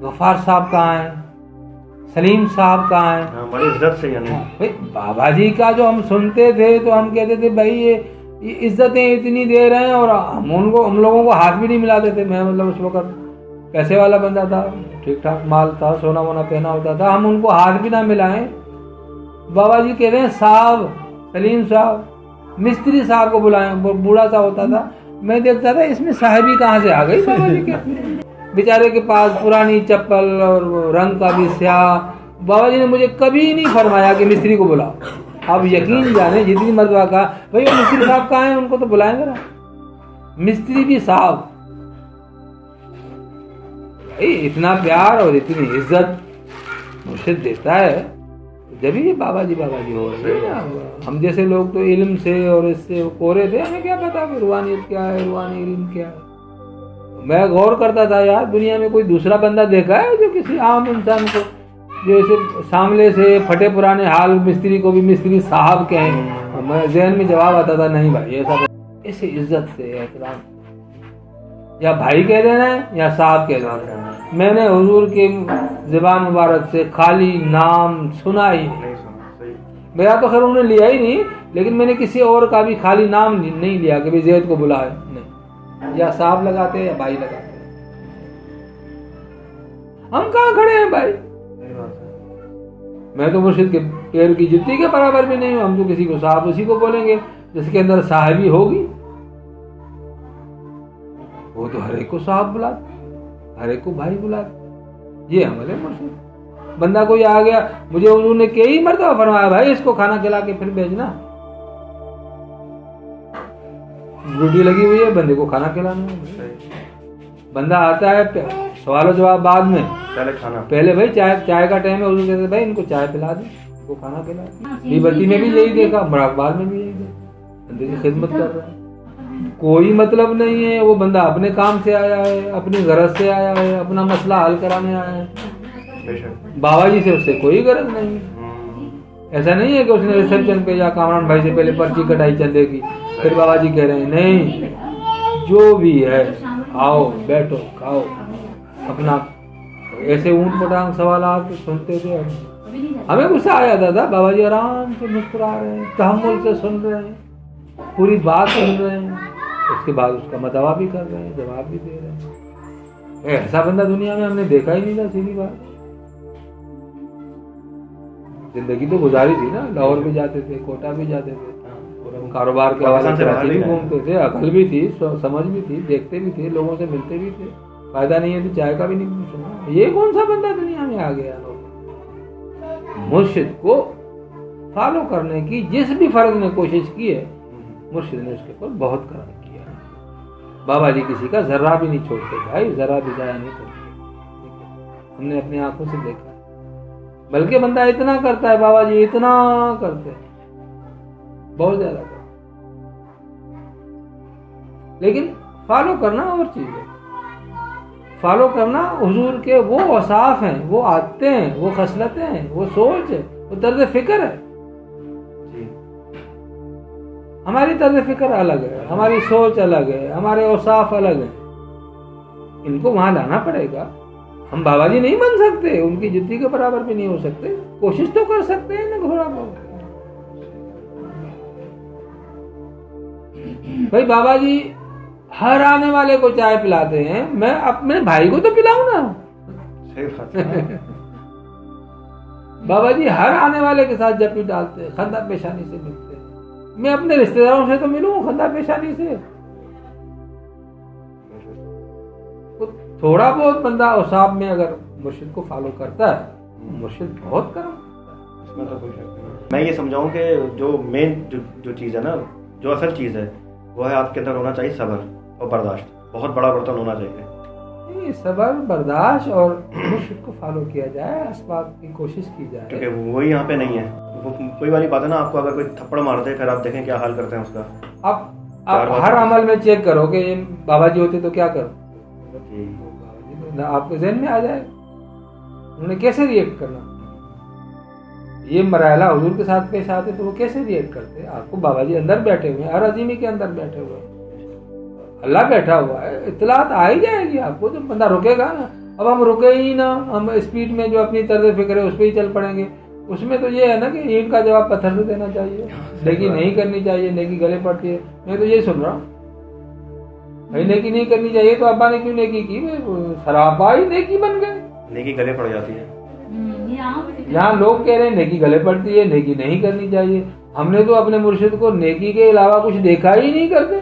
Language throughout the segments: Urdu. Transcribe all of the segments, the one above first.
غفار صاحب کہاں ہیں, سلیم صاحب کہاں ہیں. بڑی عزت سے یعنی بھائی بابا جی کا جو ہم سنتے تھے تو ہم کہتے تھے بھائی یہ عزتیں اتنی دے رہے ہیں, اور ہم لوگوں کو ہاتھ بھی نہیں ملاتے تھے. میں مطلب اس وقت پیسے والا بندہ تھا, ٹھیک ٹھاک مال تھا, سونا وونا پہنا ہوتا تھا, ہم ان کو ہاتھ بھی نہ ملائیں. بابا جی کہہ رہے ہیں صاحب, سلیم صاحب, مستری صاحب کو بلائیں. بوڑھا سا ہوتا تھا, میں دیکھتا تھا اس میں صاحبی کہاں سے آ گئی بابا جی کے. بیچارے کے پاس پرانی چپل اور رنگ کا بھی سیاہ. بابا جی نے مجھے کبھی نہیں فرمایا کہ مستری کو بلاؤ. آپ یقین جانیں جتنی مرتبہ کہا بھائی وہ مستری صاحب کہاں ہیں, ان کو تو بلائیں گے نا. مستری بھی صاحب. اتنا پیار اور اتنی عزت مرشد دیتا ہے جب یہ بابا جی ہو رہے ہیں. ہم جیسے لوگ تو علم سے اور اس سے کورے تھے, ہمیں کیا پتا کہ روحانیت کیا ہے, روحانی علم کیا ہے. میں غور کرتا تھا یار دنیا میں کوئی دوسرا بندہ دیکھا ہے جو کسی عام انسان کو جو اسے سامنے سے پھٹے پرانے حال مستری کو بھی مستری صاحب کہیں. میں ذہن میں جواب آتا تھا نہیں بھائی ایسا, ایسے عزت سے احترام, یا بھائی کہہ دینا ہے یا صاحب کہہ دینا ہے. میں نے حضور کی زبان مبارک سے خالی نام سنا ہی نہیں. میرا تو خیر انہوں نے لیا ہی نہیں, لیکن میں نے کسی اور کا بھی خالی نام نہیں لیا کہ زید کو بلائے. نہیں, یا صاحب لگاتے یا بھائی لگاتے. ہم کہاں کھڑے ہیں بھائی. میں تو مرشد کے پیر کی جتی کے برابر بھی نہیں ہوں. ہم تو کسی کو صاحب اسی کو بولیں گے جس کے اندر صاحبی ہوگی. وہ تو ہر ایک کو صاحب بلاتے, ہر ایک کو بھائی بلاتے. یہ عمل ہے مرشد. بندہ کوئی آ گیا, مجھے حضور نے کئی مرتبہ فرمایا بھائی اس کو کھانا کھلا کے پھر بھیجنا. ڈیوٹی لگی ہوئی ہے, بندے کو کھانا کھلانا. بندہ آتا ہے سوال و جواب بعد میں, پہلے بھائی چائے کا ٹائم ہے, حضور کہتے بھائی ان کو چائے پلا دیں, ان کو کھانا کھلا دیں. لیبرٹی میں بھی یہی دیکھا, مراقبال میں بھی یہی دیکھا, بندے کی خدمت کر رہا ہے. کوئی مطلب نہیں ہے, وہ بندہ اپنے کام سے آیا ہے, اپنی غرض سے آیا ہے, اپنا مسئلہ حل کرانے آیا ہے. بابا جی سے اس سے کوئی غرض نہیں ہے. ایسا نہیں ہے کہ اس نے ریسپشن پہ یا کامران بھائی سے پہلے پرچی کٹائی چلے گی, پھر بابا جی کہہ رہے ہیں نہیں, جو بھی ہے آؤ بیٹھو کھاؤ اپنا. ایسے اونٹ پٹانگ سوالات سنتے تھے, ہمیں غصہ آ جاتا تھا. بابا جی آرام سے مسکرا رہے ہیں, تحمل سے سن رہے ہیں, پوری بات سن رہے ہیں, اس کے بعد اس کا مداوا بھی کر رہے ہیں, جواب بھی دے رہے ہیں. ایسا بندہ دنیا میں ہم نے دیکھا ہی نہیں تھا. سیدھی بات, زندگی تو گزاری تھی نا. لاہور بھی جاتے تھے, کوٹا بھی جاتے تھے, کاروبار کے حوالے سے کراچی بھی گھومتے تھے. عقل بھی تھی, سمجھ بھی تھی, دیکھتے بھی تھے, لوگوں سے ملتے بھی تھے. فائدہ نہیں ہے تو چائے کا بھی نہیں پوچھنا. یہ کون سا بندہ دنیا میں آ گیا. مرشد کو فالو کرنے کی جس بھی فرد نے کوشش کی ہے, مرشد نے اس کے اوپر بہت کرم کیا. بابا جی کسی کا ذرہ بھی نہیں چھوڑتے بھائی, ذرہ بھی ضائع نہیں کرتے. ہم نے اپنی آنکھوں سے دیکھا. بلکہ بندہ اتنا کرتا ہے, بابا جی اتنا کرتے ہیں, بہت زیادہ کرتے. لیکن فالو کرنا اور چیز ہے. فالو کرنا حضور کے وہ اوصاف ہیں, وہ عادتیں ہیں, وہ خصلتیں ہیں, وہ سوچ ہے, وہ طرز فکر ہے. ہماری طرز فکر الگ ہے, ہماری سوچ الگ ہے, ہمارے اوصاف الگ ہیں. ان کو وہاں لانا پڑے گا. ہم بابا جی نہیں بن سکتے, ان کی جتی کے برابر بھی نہیں ہو سکتے. کوشش تو کر سکتے ہیں نا تھوڑا بہت. بھائی بابا جی ہر آنے والے کو چائے پلاتے ہیں, میں اپنے بھائی کو تو پلاؤں نا. بابا جی ہر آنے والے کے ساتھ جپی ڈالتے ہیں, خندہ پیشانی سے ملتے ہیں. میں اپنے رشتہ داروں سے تو ملوں خندہ پیشانی سے. تھوڑا بہت بندہ اوصاف میں اگر مرشد کو فالو کرتا ہے, مرشد بہت کرم کرتا ہے. میں یہ سمجھاؤں کہ جو مین جو چیز ہے نا, جو اصل چیز ہے, وہ ہے آپ کے اندر ہونا چاہیے صبر اور برداشت. بہت بڑا برتن ہونا چاہیے. صبر, برداشت اور مرشد کو فالو کیا جائے, اسباب کی کوشش کی جائے. کیونکہ وہی یہاں پہ نہیں ہے. کوئی والی بات ہے نا, آپ کو اگر کوئی تھپڑ مار دے پھر آپ دیکھیں کیا حال کرتے ہیں اس کا. آپ ہر عمل میں چیک کرو کہ یہ بابا جی ہوتے تو کیا کرو. آپ کے ذہن میں آ جائے انہوں نے کیسے ریئیکٹ کرنا. یہ مرحلہ حضور کے ساتھ پیش آتے تو وہ کیسے ریئیکٹ کرتے. آپ کو بابا جی اندر بیٹھے ہوئے ہیں, ہر عظیمی کے اندر بیٹھے ہوئے ہیں, اللہ بیٹھا ہوا ہے, اطلاعات آ ہی جائے گی آپ کو. جب بندہ رکے گا نا, اب ہم رکے ہی نہ, ہم اسپیڈ میں جو اپنی طرز فکر ہے اس پہ ہی چل پڑیں گے. اس میں تو یہ ہے نا کہ اینٹ کا جواب پتھر سے دینا چاہیے, نیکی نہیں کرنی چاہیے, نیکی گلے پڑتی ہے. میں تو یہی سن رہا ہوں بھائی نیکی نہیں کرنی چاہیے, تو ابا نے کیوں نیکی کی؟ سراپا ہی نیکی بن گئے, نیکی گلے پڑ جاتی ہے. یہاں لوگ کہہ رہے ہیں نیکی گلے پڑتی ہے, نیکی نہیں کرنی چاہیے. ہم نے تو اپنے مرشد کو نیکی کے علاوہ کچھ دیکھا ہی نہیں کرتے.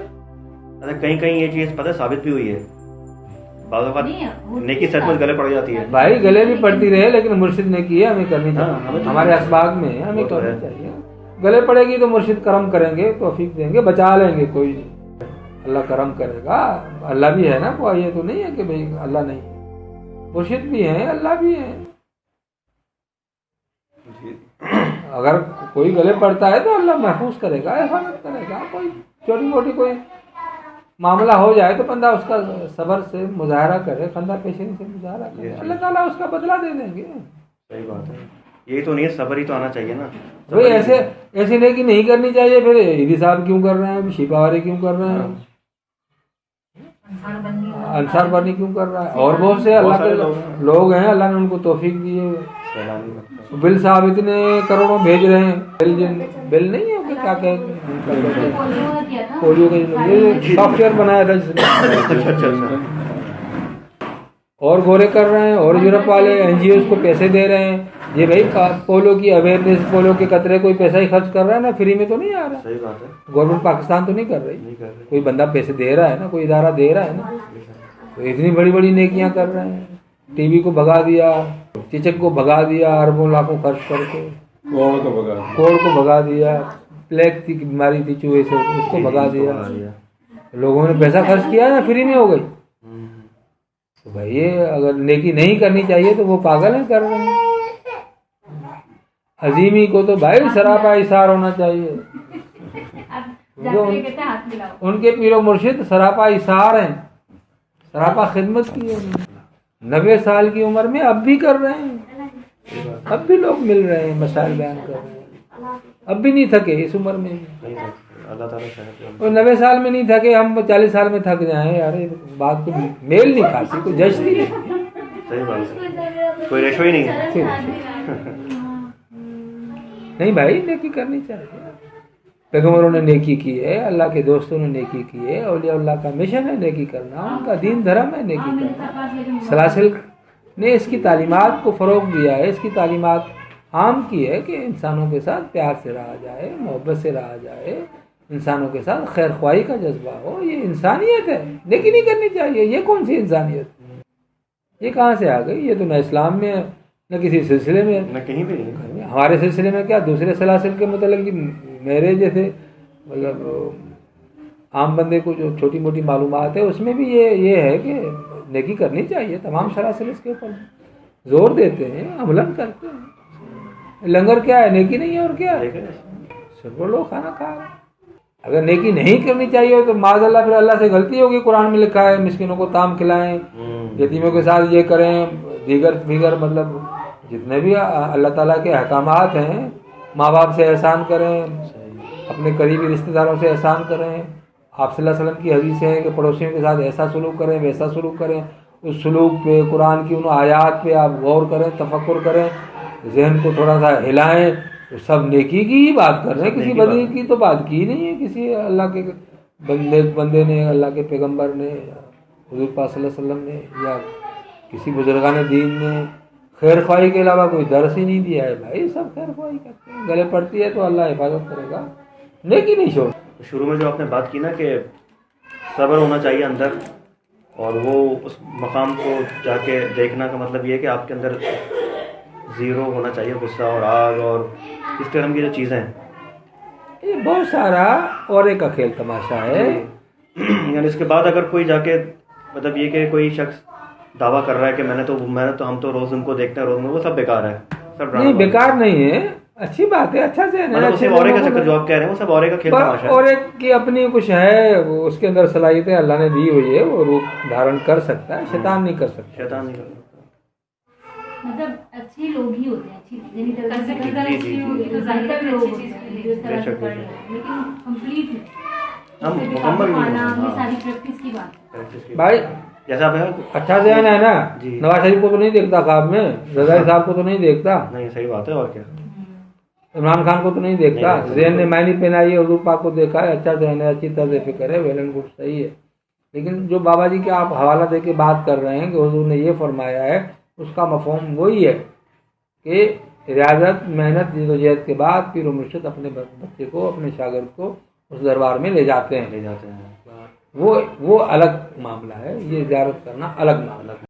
کہیں کہیں یہ چیز پتہ ثابت بھی ہوئی ہے, بعض اوقات نیکی سچ مچ گلے پڑ جاتی ہے. بھائی گلے بھی پڑتی رہے لیکن مرشد نے کی ہے, ہمیں کرنی چاہیے, ہمارے اسباق میں ہے, ہمیں کرنی چاہیے. گلے پڑے گی تو مرشد کرم کریں گے, توفیق دیں گے, بچا لیں گے, کوئی نہیں, اللہ کرم کرے گا. اللہ بھی ہے نا, کوئی یہ تو نہیں ہے کہ بھائی اللہ نہیں, مرشد بھی ہیں, اللہ بھی ہیں. اگر کوئی گلے پڑتا ہے تو اللہ محفوظ کرے گا, حفاظت کرے گا. کوئی چھوٹی موٹی کوئی معاملہ ہو جائے تو بندہ اس کا صبر سے مظاہرہ کرے, خندہ پیشنی سے مظاہرہ کرے, اللہ تعالیٰ اس کا بدلہ دے دیں گے. صحیح بات ہے, یہی تو نہیں ہے, صبر ہی تو آنا چاہیے نا. بھائی ایسے نیکی نہیں کرنی چاہیے. پھر عیدی صاحب کیوں کر رہے ہیں, شیپاواری کیوں کر رہے ہیں, انصار بانی کیوں کر رہا ہے, اور بہت سے اللہ کے لوگ ہیں, اللہ نے ان کو توفیق دی ہے. بل صاحب اتنے کروڑوں بھیج رہے ہیں, بل نہیں ہے کیا کہتے ہیں, پولیو کا سافٹ ویئر بنایا تھا جس نے, اور گورے کر رہے ہیں, اور یورپ والے این جی اوز کو پیسے دے رہے ہیں. یہ بھائی پولو کی اویئرنیس, پولو کے قطرے کوئی پیسہ ہی خرچ کر رہا ہے نا, فری میں تو نہیں آ رہا. صحیح بات ہے, گورنمنٹ پاکستان تو نہیں کر رہی, کوئی بندہ پیسے دے رہا ہے نا, کوئی ادارہ دے رہا ہے نا. تو اتنی بڑی بڑی نیکیاں کر رہے ہیں. ٹی وی کو بھگا دیا, چچک کو بھگا دیا, اربوں لاکھوں خرچ کر کے, کوڑ کو بھگا دیا, پلیگ کی بیماری تھی چوہے سے, اس کو بھگا دیا. لوگوں نے پیسہ خرچ کیا نا, فری میں ہو گئی. تو بھائی یہ اگر نیکی نہیں کرنی چاہیے تو وہ پاگل ہیں, کر رہے ہیں. عظیمی کو تو بھائی سراپا اثار ہونا چاہیے. ان کے پیر و مرشد سراپا اثار ہیں, سراپا خدمت کی ہے. 90 سال کی عمر میں اب بھی کر رہے ہیں, اب بھی لوگ مل رہے ہیں, مسائل بیان کر رہے ہیں, اب بھی نہیں تھکے اس عمر میں. اللہ تعالیٰ اور 90 سال میں نہیں تھکے, ہم 40 سال میں تھک جائیں یار, بات کو میل نہیں کھاتی, کوئی جچتی نہیں. صحیح بات ہے, کوئی ریشو ہی نہیں ہے. نہیں بھائی نیکی کرنی چاہیے. پیغمبروں نے نیکی کی ہے, اللہ کے دوستوں نے نیکی کی ہے, اولیاء اللہ کا مشن ہے نیکی کرنا, ان کا دین دھرم ہے نیکی کرنا. سلاسل نے اس کی تعلیمات کو فروغ دیا ہے, اس کی تعلیمات عام کی ہے کہ انسانوں کے ساتھ پیار سے رہا جائے, محبت سے رہا جائے, انسانوں کے ساتھ خیر خواہی کا جذبہ ہو. یہ انسانیت ہے, نیکی نہیں کرنی چاہیے. یہ کون سی انسانیت, یہ کہاں سے آ گئی؟ یہ تو نہ اسلام میں ہے, نہ کسی سلسلے میں, نہ کہیں بھی نہیں. ہمارے سلسلے میں کیا, دوسرے سلاسل کے متعلق میرے جیسے مطلب عام بندے کو جو چھوٹی موٹی معلومات ہے اس میں بھی یہ ہے کہ نیکی کرنی چاہیے. تمام سلاسل اس کے اوپر زور دیتے ہیں, عملاً کرتے ہیں. لنگر کیا ہے, نیکی نہیں ہے, اور کیا ہے, صرف وہ لوگ کھانا کھا رہے ہیں. اگر نیکی نہیں کرنی چاہیے تو معاذ اللہ پھر اللہ سے غلطی ہوگی. قرآن میں لکھا ہے مسکینوں کو تام کھلائیں, یتیموں کے ساتھ یہ کریں, دیگر مطلب جتنے بھی اللہ تعالیٰ کے احکامات ہیں, ماں باپ سے احسان کریں, اپنے قریبی رشتہ داروں سے احسان کریں. آپ صلی اللہ علیہ وسلم کی حدیث ہے کہ پڑوسیوں کے ساتھ ایسا سلوک کریں, ویسا سلوک کریں. اس سلوک پہ, قرآن کی ان آیات پہ آپ غور کریں, تفکر کریں, ذہن کو تھوڑا سا ہلائیں. تو سب نیکی کی ہی بات کر رہے ہیں, کسی بدی کی تو بات کی نہیں ہے. کسی اللہ کے بندے نے, اللہ کے پیغمبر نے, حضور پاک صلی اللہ علیہ وسلم نے, یا کسی بزرگان دین نے خیر خواہی کے علاوہ کوئی درس ہی نہیں دیا ہے. بھائی سب خیر خواہی کرتے ہیں, گلے پڑتی ہے تو اللہ حفاظت کرے گا, نیکی نہیں چھوڑ. شروع میں جو آپ نے بات کی نا کہ صبر ہونا چاہیے اندر, اور وہ اس مقام کو جا کے دیکھنا کا مطلب یہ ہے کہ آپ کے اندر زیرو ہونا چاہیے, غصہ اور آگ اور اس قسم کی جو چیزیں ہیں. یہ بہت سارا اور ایک کھیل تماشا ہے. یعنی اس کے بعد اگر کوئی جا کے مطلب یہ کہ کوئی شخص دعویٰ کر رہا ہے کہ میں نے تو ہم تو روز ان کو دیکھتے ہیں, روز میں, وہ سب بیکار ہے. سب نہیں بیکار نہیں ہے, اچھی بات ہے, اچھا سے اورے کا چکر جو آپ کہہ رہے ہیں وہ سب اورے کا کھیل تماشا ہے. اور ایک کی اپنی کچھ ہے, اس کے اندر صلاحیتیں اللہ نے دی ہوئی ہے, وہ روپ دھارن کر سکتا ہے, شیطان نہیں کر سکتا. شیطان نہیں کر سکتا. مطلب اچھے لوگ ہی ہوتے ہیں, لیکن کمپلیٹ ہم مکمل ساری پریکٹس کی بات ہے. بھائی جیسا آپ اچھا ذہن ہے نا. جی. نواز شریف کو تو نہیں دیکھتا خواب میں, رضائی صاحب کو تو نہیں دیکھتا, نہیں صحیح بات ہے, اور کیا. عمران خان کو تو نہیں دیکھتا. ذہن نے معنی پہنائی ہے, حضور پاک کو دیکھا ہے, اچھا ذہن ہے, اچھی طرز فکر ہے, ویل اینڈ گڈ, صحیح ہے. لیکن جو بابا جی کے آپ حوالہ دے کے بات کر رہے ہیں کہ حضور نے یہ فرمایا ہے, اس کا مفہوم وہی ہے کہ ریاضت, محنت, جدوجہد کے بعد پیر و مرشد اپنے بچے کو, اپنے شاگرد کو اس دربار میں لے جاتے ہیں. لے جاتے ہیں. وہ الگ معاملہ ہے, یہ زیارت کرنا الگ معاملہ ہے.